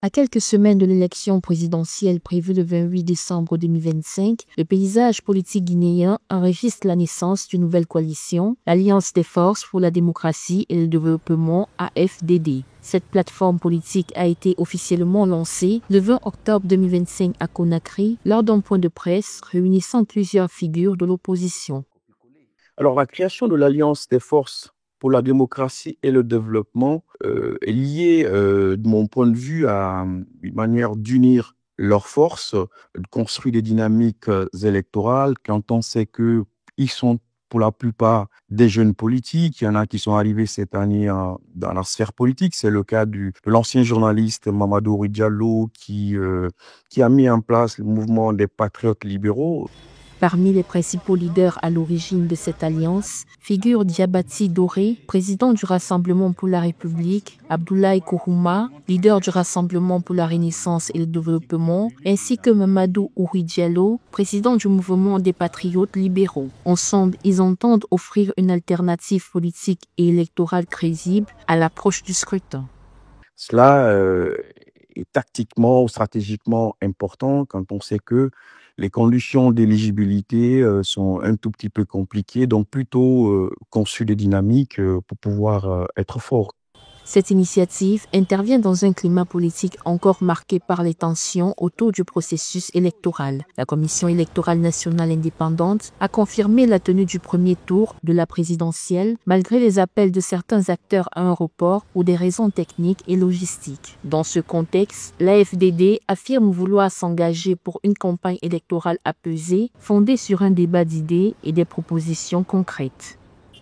À quelques semaines de l'élection présidentielle prévue le 28 décembre 2025, le paysage politique guinéen enregistre la naissance d'une nouvelle coalition, l'Alliance des forces pour la démocratie et le développement AFDD. Cette plateforme politique a été officiellement lancée le 20 octobre 2025 à Conakry lors d'un point de presse réunissant plusieurs figures de l'opposition. Alors, la création de l'Alliance des forces pour la démocratie et le développement est liée, de mon point de vue, à une manière d'unir leurs forces, de construire des dynamiques électorales. Quand on sait qu'ils sont pour la plupart des jeunes politiques, il y en a qui sont arrivés cette année dans la sphère politique. C'est le cas de l'ancien journaliste Mamadou Diallo qui a mis en place le mouvement des patriotes libéraux. Parmi les principaux leaders à l'origine de cette alliance figurent Diabati Doré, président du Rassemblement pour la République, Abdoulaye Kourouma, leader du Rassemblement pour la Renaissance et le Développement, ainsi que Mamadou Ouri Diallo, président du Mouvement des Patriotes libéraux. Ensemble, ils entendent offrir une alternative politique et électorale crédible à l'approche du scrutin. Cela est tactiquement ou stratégiquement important quand on sait que les conditions d'éligibilité sont un tout petit peu compliquées, donc plutôt conçu des dynamiques pour pouvoir être fort. Cette initiative intervient dans un climat politique encore marqué par les tensions autour du processus électoral. La Commission électorale nationale indépendante a confirmé la tenue du premier tour de la présidentielle malgré les appels de certains acteurs à un report pour des raisons techniques et logistiques. Dans ce contexte, l'AFDD affirme vouloir s'engager pour une campagne électorale apaisée, fondée sur un débat d'idées et des propositions concrètes.